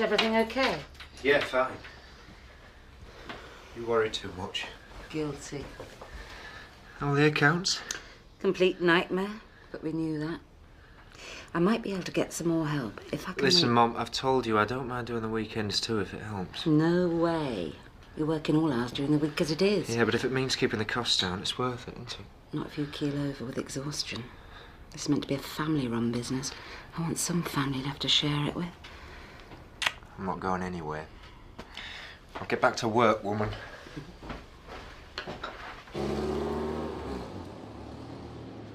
everything okay? Yeah, fine. You worry too much. Guilty. All the accounts? Complete nightmare, but we knew that. I might be able to get some more help if I can. Listen, Mum, I've told you I don't mind doing the weekends too if it helps. No way. You're working all hours during the week as it is. Yeah, but if it means keeping the costs down, it's worth it, isn't it? Not if you keel over with exhaustion. This is meant to be a family-run business. I want some family left to share it with. I'm not going anywhere. I'll get back to work, woman.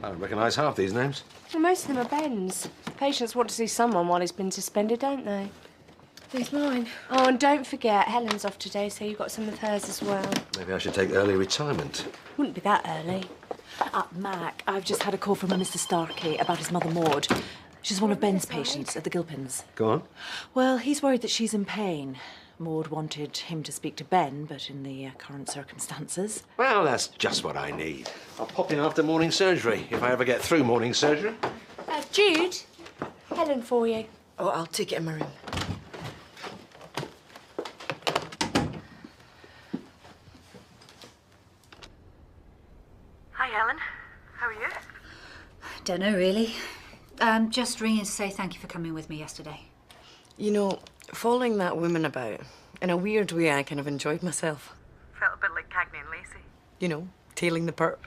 I don't recognise half these names. Well, most of them are Ben's. Patients want to see someone while he's been suspended, don't they? These mine. Oh, and don't forget, Helen's off today, so you've got some of hers as well. Maybe I should take early retirement. Wouldn't be that early. Mac, I've just had a call from a Mr. Starkey about his mother Maud. She's one of Ben's patients at the Gilpins. Go on. Well, he's worried that she's in pain. Maud wanted him to speak to Ben, but in the current circumstances... Well, that's just what I need. I'll pop in after morning surgery, if I ever get through morning surgery. Jude, Helen for you. Oh, I'll take it in my room. Hi, Helen. How are you? Don't know, really. Just ringing to say thank you for coming with me yesterday. You know, following that woman about, in a weird way, I kind of enjoyed myself. Felt a bit like Cagney and Lacey. You know, tailing the perp.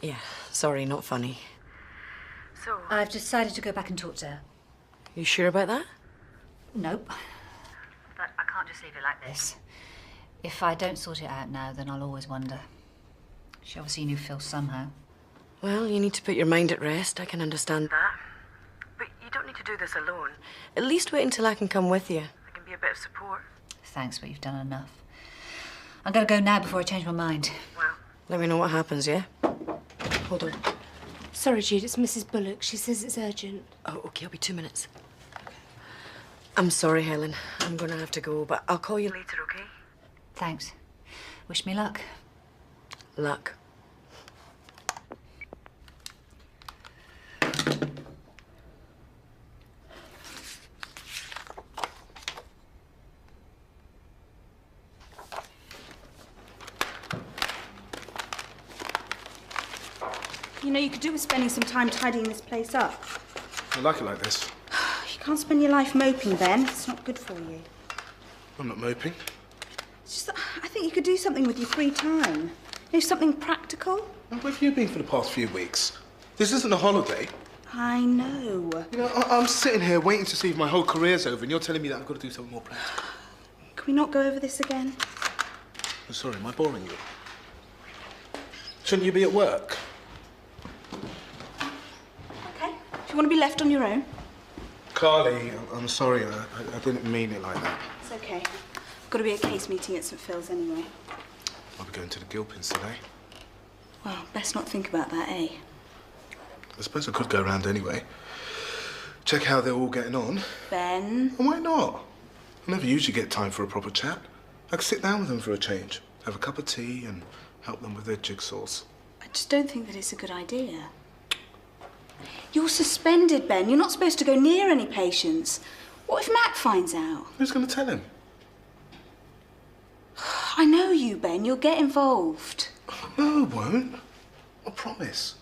Yeah, sorry, not funny. So... I've decided to go back and talk to her. You sure about that? Nope. But I can't just leave it like this. If I don't sort it out now, then I'll always wonder. She obviously knew Phil somehow. Well, you need to put your mind at rest. I can understand that. But you don't need to do this alone. At least wait until I can come with you. I can be a bit of support. Thanks, but you've done enough. I'm going to go now before I change my mind. Well, let me know what happens, yeah? Hold on. Sorry, Jude, it's Mrs. Bullock. She says it's urgent. Oh, OK, I'll be 2 minutes. I'm sorry, Helen. I'm going to have to go, but I'll call you later, OK? Thanks. Wish me luck. Luck. You know, you could do with spending some time tidying this place up. I like it like this. You can't spend your life moping, Ben. It's not good for you. I'm not moping. It's just that I think you could do something with your free time. You know, something practical. Now, where have you been for the past few weeks? This isn't a holiday. I know. You know, I'm sitting here waiting to see if my whole career's over, and you're telling me that I've got to do something more practical. Can we not go over this again? I'm sorry, am I boring you? Shouldn't you be at work? OK. Do you want to be left on your own? Carly, I'm sorry. I didn't mean it like that. It's OK. I've got to be at case meeting at St Phil's anyway. I'll be going to the Gilpins today. Well, best not think about that, eh? I suppose I could go around anyway. Check how they're all getting on. Ben? Well, why not? I never usually get time for a proper chat. I could sit down with them for a change, have a cup of tea and help them with their jigsaws. I just don't think that it's a good idea. You're suspended, Ben. You're not supposed to go near any patients. What if Mac finds out? Who's going to tell him? I know you, Ben. You'll get involved. No, I won't. I promise.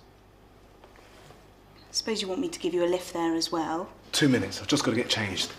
Suppose you want me to give you a lift there as well. 2 minutes. I've just got to get changed.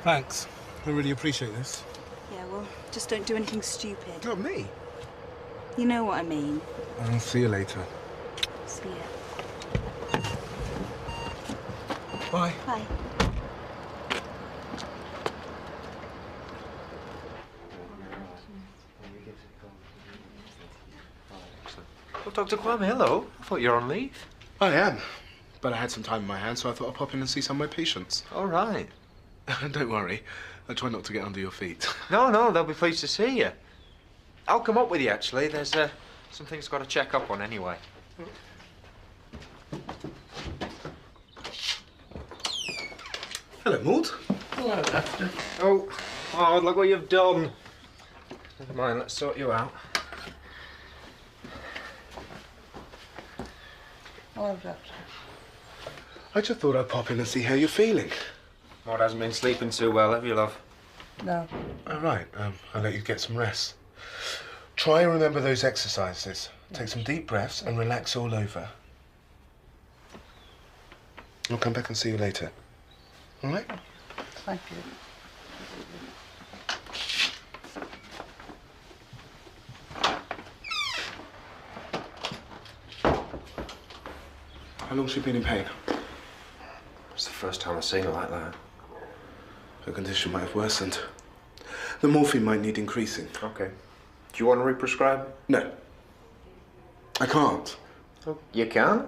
Thanks. I really appreciate this. Yeah, well, just don't do anything stupid. Not me. You know what I mean. I'll see you later. See ya. Bye. Bye. Dr. Kwame, hello. I thought you were on leave. I am. But I had some time in my hands, so I thought I'd pop in and see some of my patients. All right. Don't worry. I try not to get under your feet. No, they'll be pleased to see you. I'll come up with you, actually. There's some things I've got to check up on anyway. Hello, Maud. Hello, Doctor. Oh, look what you've done. Never mind, let's sort you out. Hello, Doctor. I just thought I'd pop in and see how you're feeling. Maud hasn't been sleeping too well, have you, love? No. All right. I'll let you get some rest. Try and remember those exercises. Take some deep breaths and relax all over. I'll come back and see you later. All right? Thank you. How long's she been in pain? It's the first time I've seen her like that. Her condition might have worsened. The morphine might need increasing. Okay. Do you want to re-prescribe? No. I can't. Oh, you can't?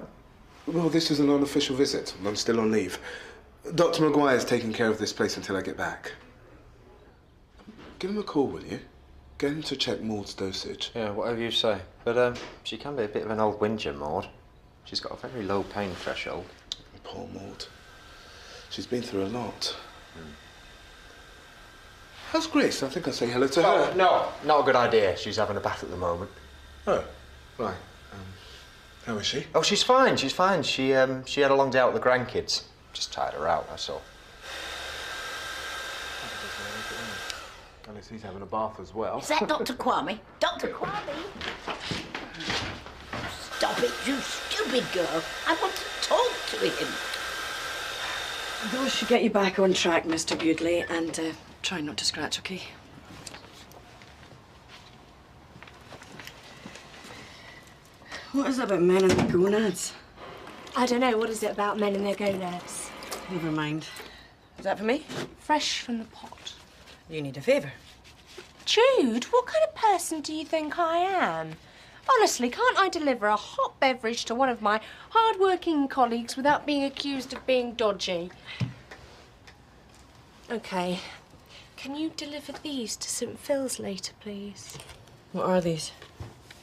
Well, this is an unofficial visit. I'm still on leave. Dr. Maguire's taking care of this place until I get back. Give him a call, will you? Get him to check Maud's dosage. Yeah, whatever you say. But she can be a bit of an old whinger, Maud. She's got a very low pain threshold. Poor Maud. She's been through a lot. How's Grace? I think I'll say hello to her. No, not a good idea. She's having a bath at the moment. Oh, right. How is she? Oh, she's fine. She's fine. She had a long day out with the grandkids. Just tired her out, that's all. Unless he's having a bath as well. Is that Dr. Kwame? Dr. Kwame? Stop it, you stupid girl. I want to talk to him. Those should get you back on track, Mr. Gudley, and try not to scratch, okay? What is it about men and the gonads? I don't know. What is it about men and their gonads? Never mind. Is that for me? Fresh from the pot. You need a favour. Jude, what kind of person do you think I am? Honestly, can't I deliver a hot beverage to one of my hard-working colleagues without being accused of being dodgy? OK. Can you deliver these to St Phil's later, please? What are these?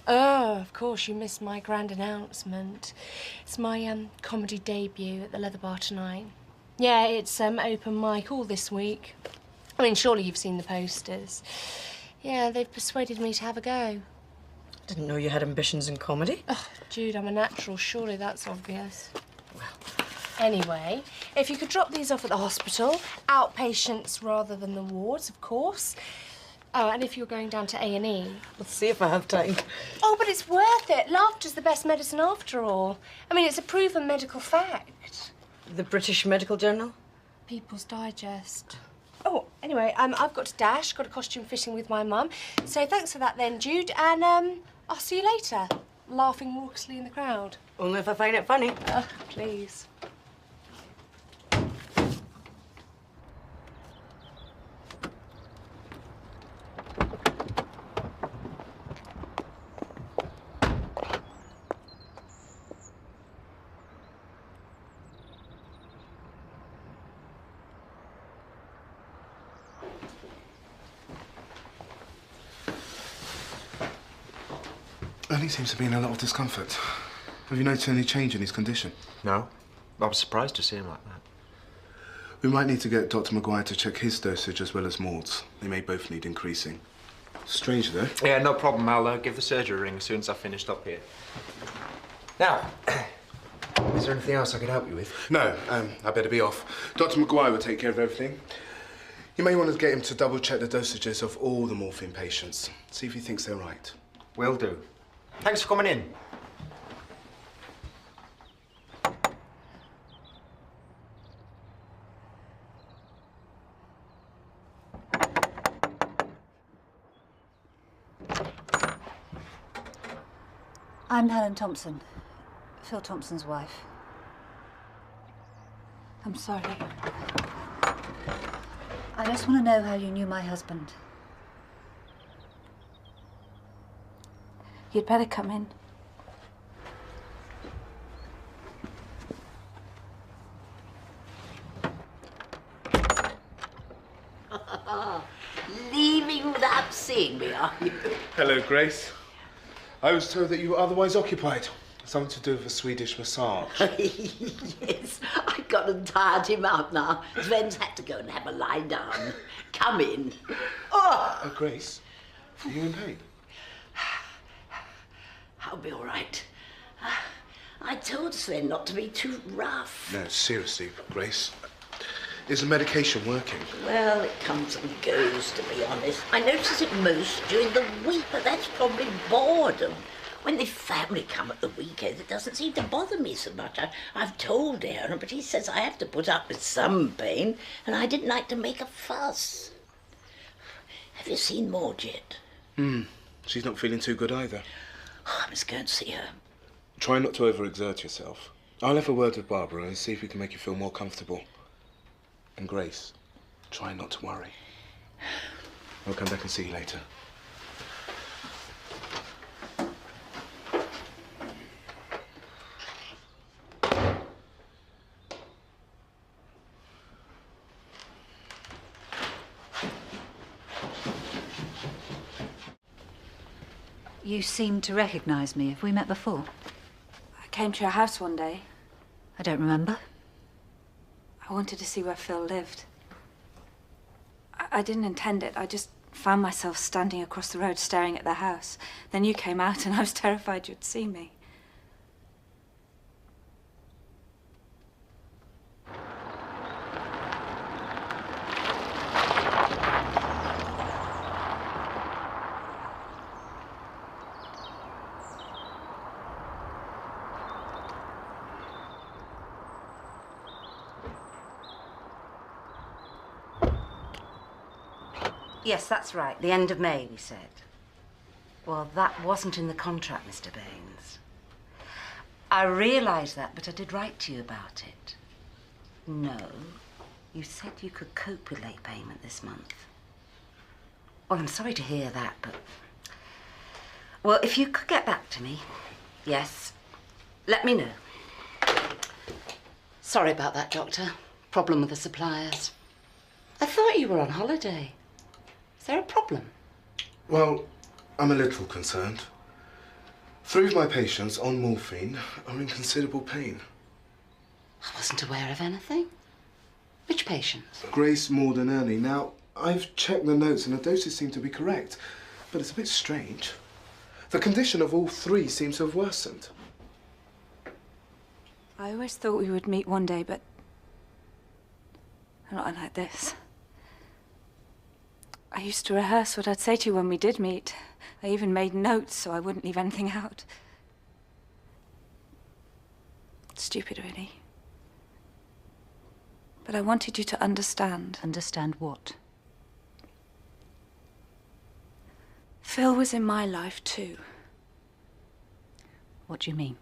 Oh, of course, you missed my grand announcement. It's my comedy debut at the Leather Bar tonight. Yeah, it's open mic all this week. I mean, surely you've seen the posters. Yeah, they've persuaded me to have a go. Didn't know you had ambitions in comedy. Oh, Jude, I'm a natural. Surely that's obvious. Well, anyway, if you could drop these off at the hospital, outpatients rather than the wards, of course. Oh, and if you're going down to A&E... Let's see if I have time. Oh, but it's worth it. Laughter's the best medicine after all. I mean, it's a proven medical fact. The British Medical Journal? People's Digest. Oh, anyway, I've got to dash. Got a costume fitting with my mum. So thanks for that then, Jude. And I'll see you later. Laughing raucously in the crowd. Only if I find it funny. Please. He seems to be in a lot of discomfort. Have you noticed any change in his condition? No. I was surprised to see him like that. We might need to get Dr. Maguire to check his dosage as well as Maud's. They may both need increasing. Strange, though. Yeah, no problem. I'll give the surgery a ring as soon as I've finished up here. Now, is there anything else I could help you with? No, I better be off. Dr. Maguire will take care of everything. You may want to get him to double-check the dosages of all the morphine patients. See if he thinks they're right. Will do. Thanks for coming in. I'm Helen Thompson, Phil Thompson's wife. I'm sorry. I just want to know how you knew my husband. You'd better come in. are you? Hello, Grace. I was told that you were otherwise occupied. Something to do with a Swedish massage. Yes, I got and tired him up now. Sven's had to go and have a lie down. Come in. Oh! Grace, are you in pain? I'll be all right. I told Sven not to be too rough. No, seriously, Grace. Is the medication working? Well, it comes and goes, to be honest. I notice it most during the week, but that's probably boredom. When the family come at the weekend, it doesn't seem to bother me so much. I've told Aaron, but he says I have to put up with some pain, and I didn't like to make a fuss. Have you seen Maud yet? She's not feeling too good either. Oh, I must go and see her. Try not to overexert yourself. I'll have a word with Barbara and see if we can make you feel more comfortable. And Grace, try not to worry. I'll come back and see you later. You seem to recognise me. Have we met before? I came to your house one day. I don't remember. I wanted to see where Phil lived. I didn't intend it. I just found myself standing across the road staring at the house. Then you came out and I was terrified you'd see me. Yes, that's right. The end of May, we said. Well, that wasn't in the contract, Mr. Baines. I realise that, but I did write to you about it. No, you said you could cope with late payment this month. Well, I'm sorry to hear that, but... Well, if you could get back to me, yes, let me know. Sorry about that, Doctor. Problem with the suppliers. I thought you were on holiday. Is there a problem? Well, I'm a little concerned. 3 of my patients on morphine are in considerable pain. I wasn't aware of anything. Which patients? Grace, Maud and Ernie. Now, I've checked the notes and the doses seem to be correct, but it's a bit strange. The condition of all 3 seems to have worsened. I always thought we would meet one day, but not like this. I used to rehearse what I'd say to you when we did meet. I even made notes so I wouldn't leave anything out. Stupid, really. But I wanted you to understand. Understand what? Phil was in my life too. What do you mean?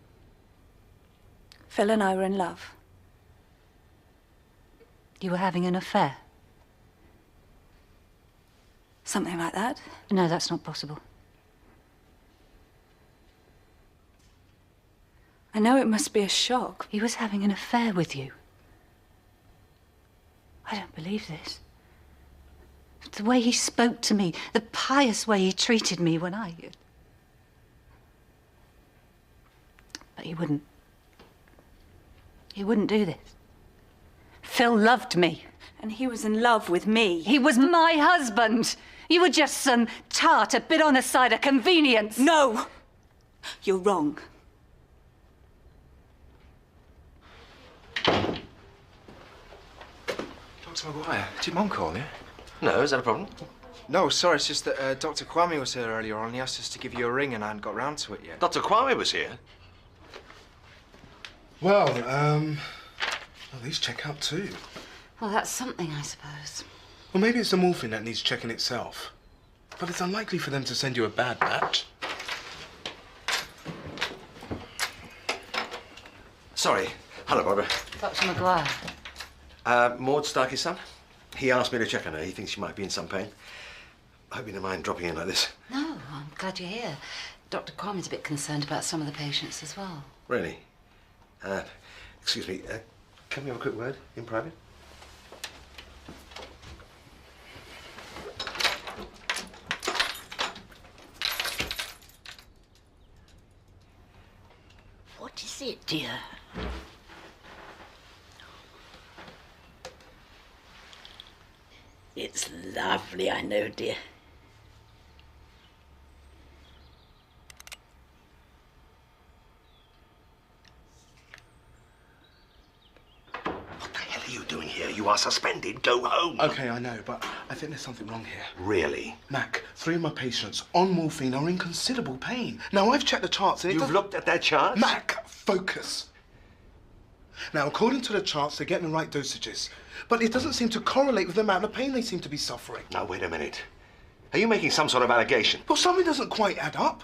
Phil and I were in love. You were having an affair? Something like that? No, that's not possible. I know it must be a shock. He was having an affair with you. I don't believe this. The way he spoke to me, the pious way he treated me when I... But he wouldn't. He wouldn't do this. Phil loved me. And he was in love with me. He was my husband. You were just some tart, a bit on the side of convenience. No! You're wrong. Dr. Maguire, did your mum call you? No, is that a problem? No, sorry, it's just that Dr. Kwame was here earlier on. He asked us to give you a ring and I hadn't got round to it yet. Dr. Kwame was here? Well, these check out too. Well, that's something, I suppose. Well, maybe it's the morphine that needs checking itself. But it's unlikely for them to send you a bad batch. Sorry. Hello, Barbara. Dr. Maguire. Maud Starkey's son. He asked me to check on her. He thinks she might be in some pain. I hope you don't mind dropping in like this. No, I'm glad you're here. Dr. Kwame's a bit concerned about some of the patients as well. Really? Excuse me. Can we have a quick word in private? it, dear. It's lovely, I know, dear. What the hell are you doing here? You are suspended. Go home. Okay, I know, but I think there's something wrong here. Really? Mac, 3 of my patients on morphine are in considerable pain. Now, I've checked the charts and You've looked at their charts? Mac, focus. Now, according to the charts, they're getting the right dosages. But it doesn't seem to correlate with the amount of pain they seem to be suffering. Now, wait a minute. Are you making some sort of allegation? Well, something doesn't quite add up.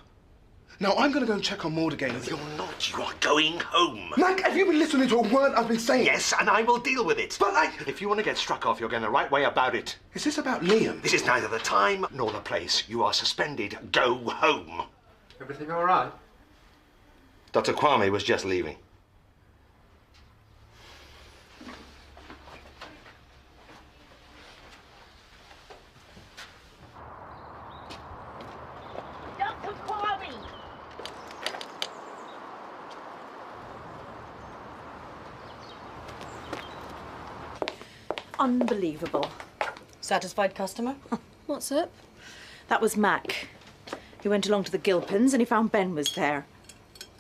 Now, I'm going to go and check on Maud again. You're not. You are going home. Mac, have you been listening to a word I've been saying? Yes, and I will deal with it. But If you want to get struck off, you're going the right way about it. Is this about Liam? This is neither the time nor the place. You are suspended. Go home. Everything all right? Dr. Kwame was just leaving. Dr. Kwame! Unbelievable. Satisfied customer? What's up? That was Mac. He went along to the Gilpins and he found Ben was there.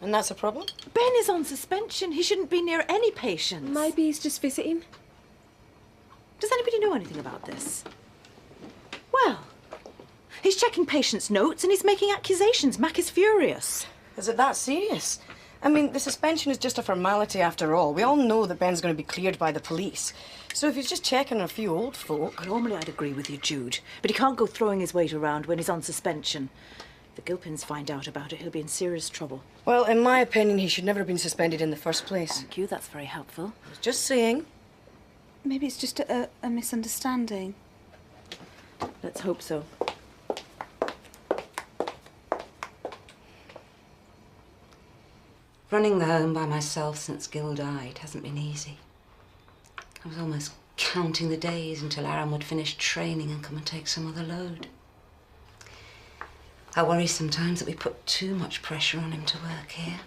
And that's a problem? Ben is on suspension. He shouldn't be near any patients. Maybe he's just visiting. Does anybody know anything about this? Well, he's checking patients' notes and he's making accusations. Mac is furious. Is it that serious? I mean, the suspension is just a formality after all. We all know that Ben's going to be cleared by the police. So if he's just checking a few old folk... Normally I'd agree with you, Jude, but he can't go throwing his weight around when he's on suspension. If the Gilpins find out about it, he'll be in serious trouble. Well, in my opinion, he should never have been suspended in the first place. Thank you, that's very helpful. I was just saying. Maybe it's just a misunderstanding. Let's hope so. Running the home by myself since Gil died hasn't been easy. I was almost counting the days until Aaron would finish training and come and take some other load. I worry sometimes that we put too much pressure on him to work here.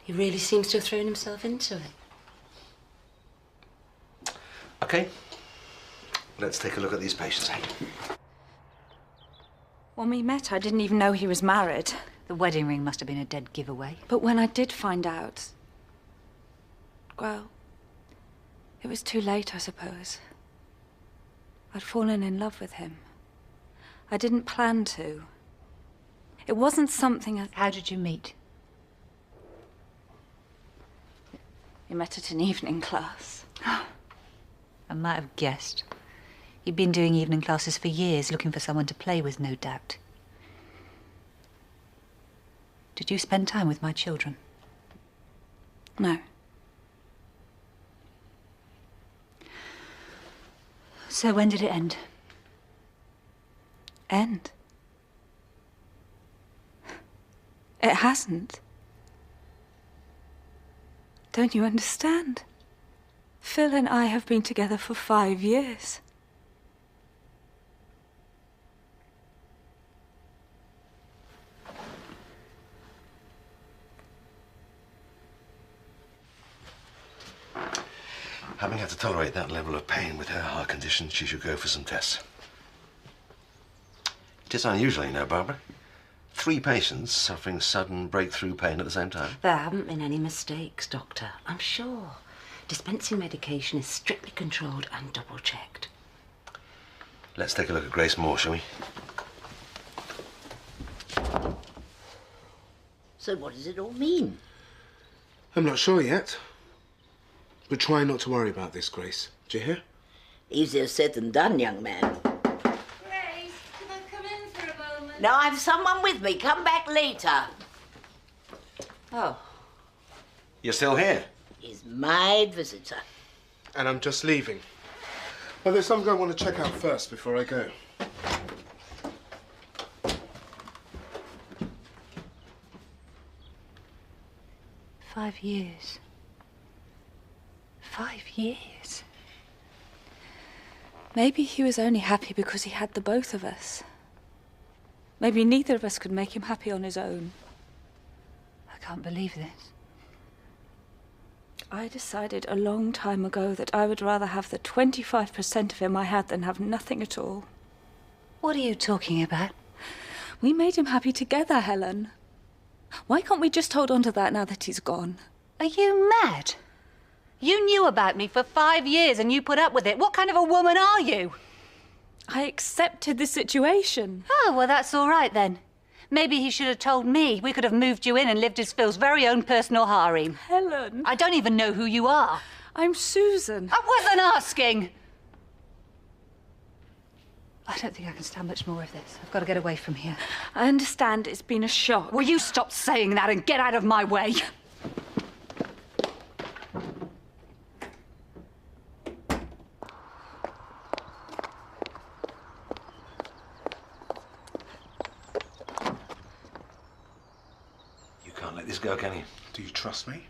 He really seems to have thrown himself into it. Okay. Let's take a look at these patients, eh? When we met, I didn't even know he was married. The wedding ring must have been a dead giveaway. But when I did find out, well, it was too late, I suppose. I'd fallen in love with him. I didn't plan to. It wasn't something How did you meet? We met at an evening class. I might have guessed. You'd been doing evening classes for years, looking for someone to play with, no doubt. Did you spend time with my children? No. So when did it end? End? It hasn't. Don't you understand? Phil and I have been together for 5 years. Having had to tolerate that level of pain with her heart condition, she should go for some tests. It is unusual, you know, Barbara. 3 patients suffering sudden breakthrough pain at the same time. There haven't been any mistakes, Doctor, I'm sure. Dispensing medication is strictly controlled and double-checked. Let's take a look at Grace Moore, shall we? So what does it all mean? I'm not sure yet. But try not to worry about this, Grace. Do you hear? Easier said than done, young man. Grace, can I come in for a moment? No, I've someone with me. Come back later. Oh, You're still here? he's my visitor. And I'm just leaving. But there's something I want to check out first before I go. $5 years. 5 years. Maybe he was only happy because he had the both of us. Maybe neither of us could make him happy on his own. I can't believe this. I decided a long time ago that I would rather have the 25% of him I had than have nothing at all. What are you talking about? We made him happy together, Helen. Why can't we just hold on to that now that he's gone? Are you mad? You knew about me for 5 years and you put up with it. What kind of a woman are you? I accepted the situation. Oh, well, that's all right then. Maybe he should have told me. We could have moved you in and lived as Phil's very own personal harem. Helen. I don't even know who you are. I'm Susan. I wasn't asking. I don't think I can stand much more of this. I've got to get away from here. I understand it's been a shock. Will you stop saying that and get out of my way? You can't let this go, can you? Do you trust me?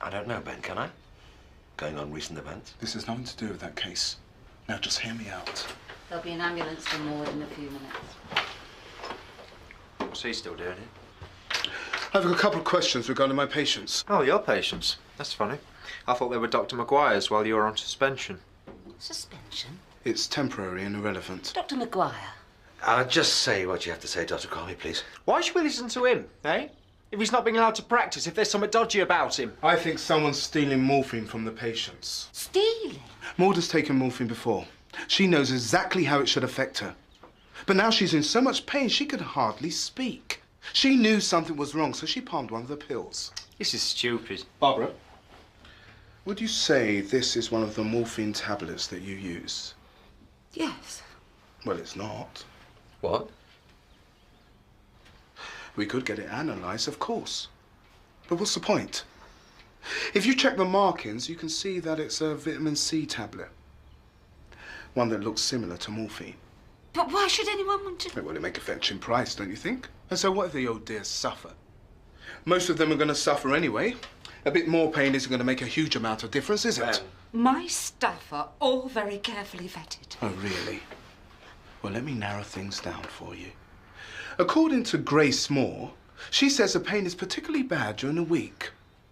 I don't know, Ben, can I? Going on recent events? This has nothing to do with that case. Now just hear me out. There'll be an ambulance for Maud in a few minutes. What's he still doing here? I've got a couple of questions regarding my patients. Oh, your patients? That's funny. I thought they were Dr. Maguire's while you were on suspension. Suspension? It's temporary and irrelevant. Dr. Maguire. Just say what you have to say, Dr. Cromie, please. Why should we listen to him, eh? If he's not being allowed to practice, if there's something dodgy about him. I think someone's stealing morphine from the patients. Stealing? Maud has taken morphine before. She knows exactly how it should affect her. But now she's in so much pain she could hardly speak. She knew something was wrong, so she palmed one of the pills. This is stupid. Barbara, would you say this is one of the morphine tablets that you use? Yes. Well, it's not. What? We could get it analysed, of course. But what's the point? If you check the markings, you can see that it's a vitamin C tablet. One that looks similar to morphine. But why should anyone want to... Well, it make a fetching price, don't you think? And so what if the old dears suffer? Most of them are going to suffer anyway. A bit more pain isn't going to make a huge amount of difference, is it? My staff are all very carefully vetted. Oh, really? Well, let me narrow things down for you. According to Grace Moore, she says the pain is particularly bad during the week.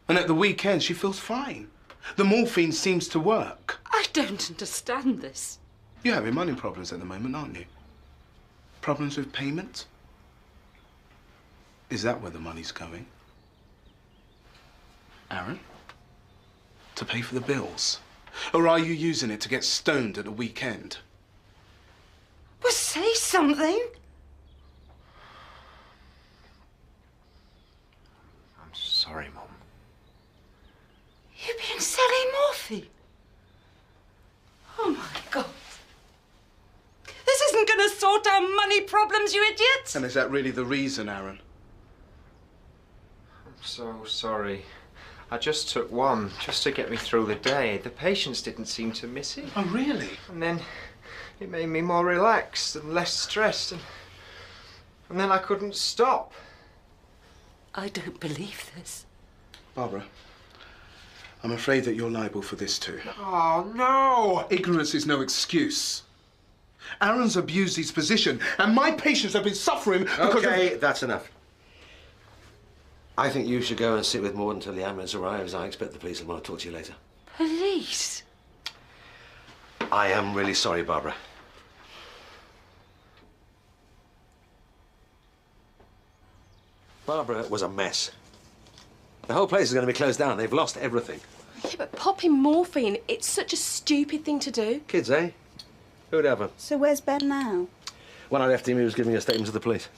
And at the weekend, she feels fine. The morphine seems to work. I don't understand this. You're having money problems at the moment, aren't you? Problems with payment? Is that where the money's going? Aaron? To pay for the bills? Or are you using it to get stoned at the weekend? Well, say something. I'm sorry, Mum. You've been selling morphine? Oh, my God. This isn't going to sort our money problems, you idiots! And is that really the reason, Aaron? I'm so sorry. I just took one, just to get me through the day. The patients didn't seem to miss it. Oh, really? And then it made me more relaxed and less stressed. And then I couldn't stop. I don't believe this. Barbara, I'm afraid that you're liable for this too. Oh, no! Ignorance is no excuse. Aaron's abused his position, and my patients have been suffering because Okay, that's enough. I think you should go and sit with Maud until the ambulance arrives. I expect the police will want to talk to you later. Police? I am really sorry, Barbara. Barbara was a mess. The whole place is going to be closed down. They've lost everything. Yeah, but popping morphine, it's such a stupid thing to do. Kids, eh? Who'd ever? So where's Ben now? When I left him, he was giving a statement to the police.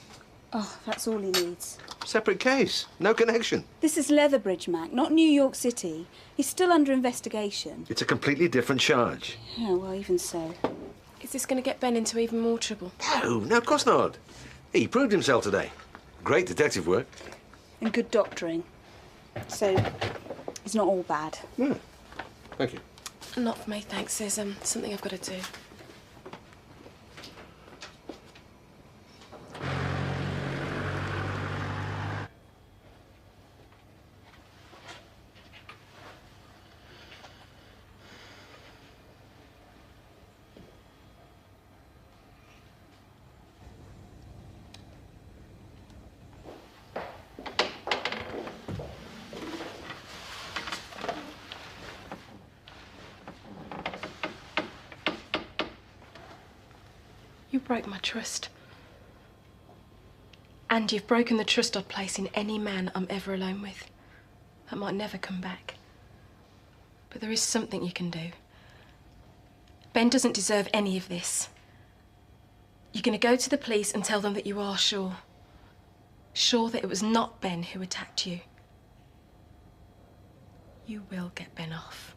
Oh, that's all he needs. Separate case. No connection. This is Leatherbridge, Mac, not New York City. He's still under investigation. It's a completely different charge. Yeah, well, even so. Is this going to get Ben into even more trouble? No, of course not. He proved himself today. Great detective work. And good doctoring. So, he's not all bad. Yeah. Thank you. Not for me, thanks. There's something I've got to do. broke my trust. And you've broken the trust I'd place in any man I'm ever alone with. That might never come back. But there is something you can do. Ben doesn't deserve any of this. You're going to go to the police and tell them that you are sure. Sure that it was not Ben who attacked you. You will get Ben off.